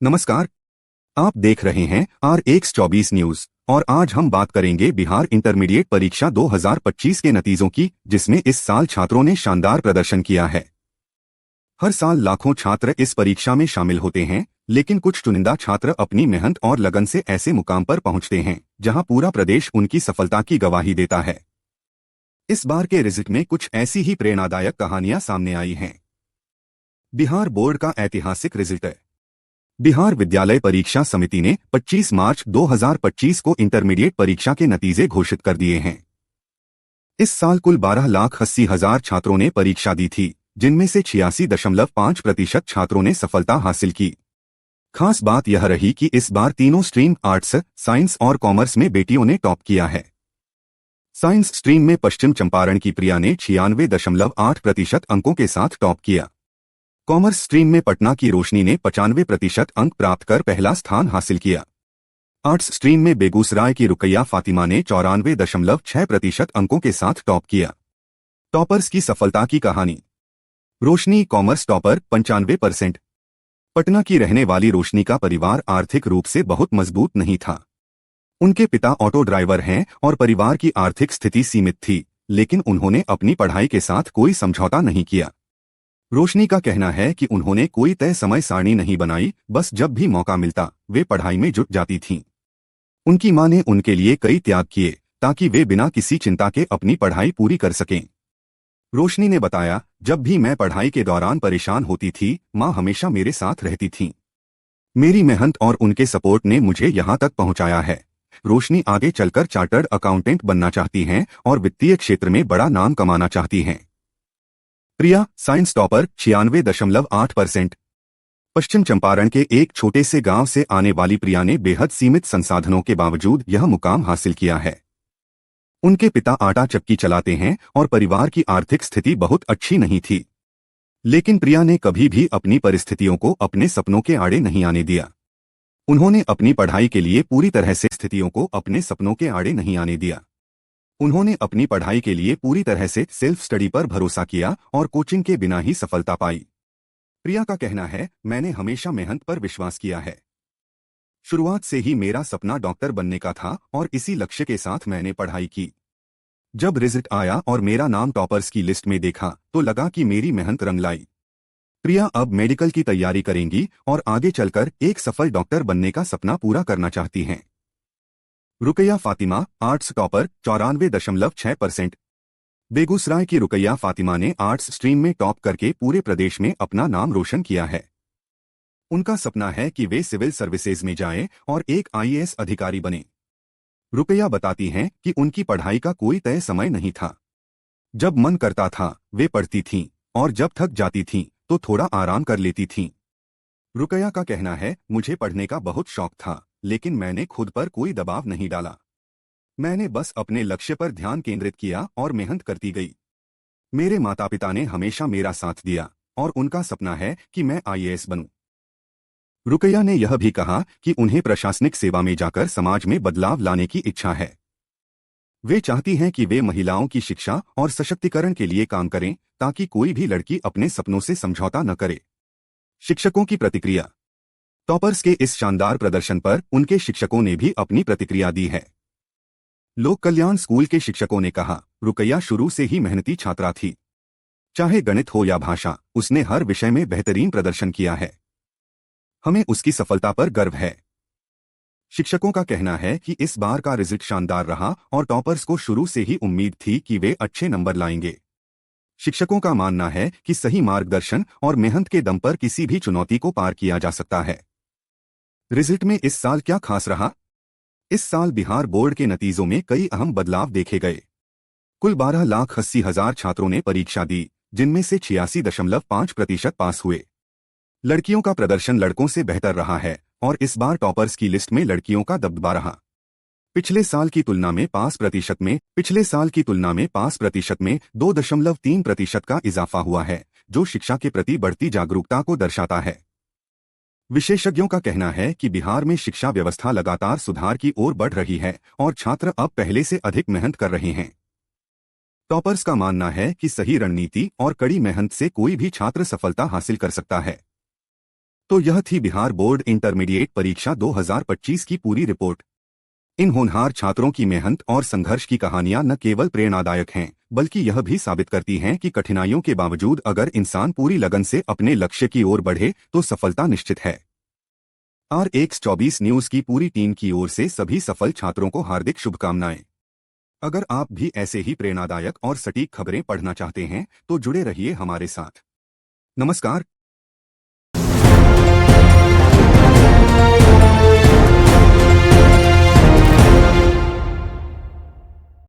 नमस्कार। आप देख रहे हैं RX24 न्यूज और आज हम बात करेंगे बिहार इंटरमीडिएट परीक्षा 2025 के नतीजों की, जिसमें इस साल छात्रों ने शानदार प्रदर्शन किया है। हर साल लाखों छात्र इस परीक्षा में शामिल होते हैं, लेकिन कुछ चुनिंदा छात्र अपनी मेहनत और लगन से ऐसे मुकाम पर पहुंचते हैं जहां पूरा प्रदेश उनकी सफलता की गवाही देता है। इस बार के रिजल्ट में कुछ ऐसी ही प्रेरणादायक कहानियां सामने आई हैं। बिहार बोर्ड का ऐतिहासिक रिजल्ट है। बिहार विद्यालय परीक्षा समिति ने 25 मार्च 2025 को इंटरमीडिएट परीक्षा के नतीजे घोषित कर दिए हैं। इस साल कुल 12,80,000 छात्रों ने परीक्षा दी थी, जिनमें से 86.5% छात्रों ने सफलता हासिल की। खास बात यह रही कि इस बार तीनों स्ट्रीम आर्ट्स, साइंस और कॉमर्स में बेटियों ने टॉप किया है। साइंस स्ट्रीम में पश्चिम चंपारण की प्रिया ने 96.8% अंकों के साथ टॉप किया। कॉमर्स स्ट्रीम में पटना की रोशनी ने 95% अंक प्राप्त कर पहला स्थान हासिल किया। आर्ट्स स्ट्रीम में बेगूसराय की रुकैया फातिमा ने 94.6% अंकों के साथ टॉप किया। टॉपर्स की सफलता की कहानी। रोशनी कॉमर्स टॉपर 95%। पटना की रहने वाली रोशनी का परिवार आर्थिक रूप से बहुत मजबूत नहीं था। उनके पिता ऑटो ड्राइवर हैं और परिवार की आर्थिक स्थिति सीमित थी, लेकिन उन्होंने अपनी पढ़ाई के साथ कोई समझौता नहीं किया। रोशनी का कहना है कि उन्होंने कोई तय समय सारणी नहीं बनाई, बस जब भी मौका मिलता वे पढ़ाई में जुट जाती थीं। उनकी मां ने उनके लिए कई त्याग किए ताकि वे बिना किसी चिंता के अपनी पढ़ाई पूरी कर सकें। रोशनी ने बताया, जब भी मैं पढ़ाई के दौरान परेशान होती थी, मां हमेशा मेरे साथ रहती थीं। मेरी मेहनत और उनके सपोर्ट ने मुझे यहां तक पहुंचाया है। रोशनी आगे चलकर चार्टर्ड अकाउंटेंट बनना चाहती हैं और वित्तीय क्षेत्र में बड़ा नाम कमाना चाहती हैं। प्रिया साइंस टॉपर 96.8%। पश्चिम चंपारण के एक छोटे से गांव से आने वाली प्रिया ने बेहद सीमित संसाधनों के बावजूद यह मुकाम हासिल किया है। उनके पिता आटा चक्की चलाते हैं और परिवार की आर्थिक स्थिति बहुत अच्छी नहीं थी, लेकिन प्रिया ने कभी भी अपनी परिस्थितियों को अपने सपनों के आड़े नहीं आने दिया। उन्होंने अपनी पढ़ाई के लिए पूरी तरह से स्थितियों को अपने सपनों के आड़े नहीं आने दिया। उन्होंने अपनी पढ़ाई के लिए पूरी तरह से सेल्फ स्टडी पर भरोसा किया और कोचिंग के बिना ही सफलता पाई। प्रिया का कहना है, मैंने हमेशा मेहनत पर विश्वास किया है। शुरुआत से ही मेरा सपना डॉक्टर बनने का था और इसी लक्ष्य के साथ मैंने पढ़ाई की। जब रिजल्ट आया और मेरा नाम टॉपर्स की लिस्ट में देखा तो लगा कि मेरी मेहनत रंग लाई। प्रिया अब मेडिकल की तैयारी करेंगी और आगे चलकर एक सफल डॉक्टर बनने का सपना पूरा करना चाहती हैं। Rukaiya Fatima arts topper 94.6%। बेगूसराय की रुकैया फातिमा ने आर्ट्स स्ट्रीम में टॉप करके पूरे प्रदेश में अपना नाम रोशन किया है। उनका सपना है कि वे सिविल सर्विसेज में जाएं और एक IAS अधिकारी बने। रुकैया बताती हैं कि उनकी पढ़ाई का कोई तय समय नहीं था। जब मन करता था वे पढ़ती थीं और जब थक जाती थीं तो थोड़ा आराम कर लेती थीं। रुकैया का कहना है, मुझे पढ़ने का बहुत शौक था, लेकिन मैंने खुद पर कोई दबाव नहीं डाला। मैंने बस अपने लक्ष्य पर ध्यान केंद्रित किया और मेहनत करती गई। मेरे माता पिता ने हमेशा मेरा साथ दिया और उनका सपना है कि मैं IAS बनूं। रुकैया ने यह भी कहा कि उन्हें प्रशासनिक सेवा में जाकर समाज में बदलाव लाने की इच्छा है। वे चाहती हैं कि वे महिलाओं की शिक्षा और सशक्तिकरण के लिए काम करें ताकि कोई भी लड़की अपने सपनों से समझौता न करे। शिक्षकों की प्रतिक्रिया। टॉपर्स के इस शानदार प्रदर्शन पर उनके शिक्षकों ने भी अपनी प्रतिक्रिया दी है। लोक कल्याण स्कूल के शिक्षकों ने कहा, रुकैया शुरू से ही मेहनती छात्रा थी। चाहे गणित हो या भाषा, उसने हर विषय में बेहतरीन प्रदर्शन किया है। हमें उसकी सफलता पर गर्व है। शिक्षकों का कहना है कि इस बार का रिजल्ट शानदार रहा और टॉपर्स को शुरू से ही उम्मीद थी कि वे अच्छे नंबर लाएंगे। शिक्षकों का मानना है कि सही मार्गदर्शन और मेहनत के दम पर किसी भी चुनौती को पार किया जा सकता है। रिजल्ट में इस साल क्या खास रहा? इस साल बिहार बोर्ड के नतीजों में कई अहम बदलाव देखे गए। कुल 12,80,000 छात्रों ने परीक्षा दी, जिनमें से 86.5% पास हुए। लड़कियों का प्रदर्शन लड़कों से बेहतर रहा है और इस बार टॉपर्स की लिस्ट में लड़कियों का दबदबा रहा। पिछले साल की तुलना में पास प्रतिशत में 2.3% का इजाफा हुआ है, जो शिक्षा के प्रति बढ़ती जागरूकता को दर्शाता है। विशेषज्ञों का कहना है कि बिहार में शिक्षा व्यवस्था लगातार सुधार की ओर बढ़ रही है और छात्र अब पहले से अधिक मेहनत कर रहे हैं। टॉपर्स का मानना है कि सही रणनीति और कड़ी मेहनत से कोई भी छात्र सफलता हासिल कर सकता है। तो यह थी बिहार बोर्ड इंटरमीडिएट परीक्षा 2025 की पूरी रिपोर्ट। इन होनहार छात्रों की मेहनत और संघर्ष की कहानियां न केवल प्रेरणादायक हैं, बल्कि यह भी साबित करती हैं कि कठिनाइयों के बावजूद अगर इंसान पूरी लगन से अपने लक्ष्य की ओर बढ़े तो सफलता निश्चित है। R124 न्यूज की पूरी टीम की ओर से सभी सफल छात्रों को हार्दिक शुभकामनाएं। अगर आप भी ऐसे ही प्रेरणादायक और सटीक खबरें पढ़ना चाहते हैं तो जुड़े रहिए हमारे साथ। नमस्कार।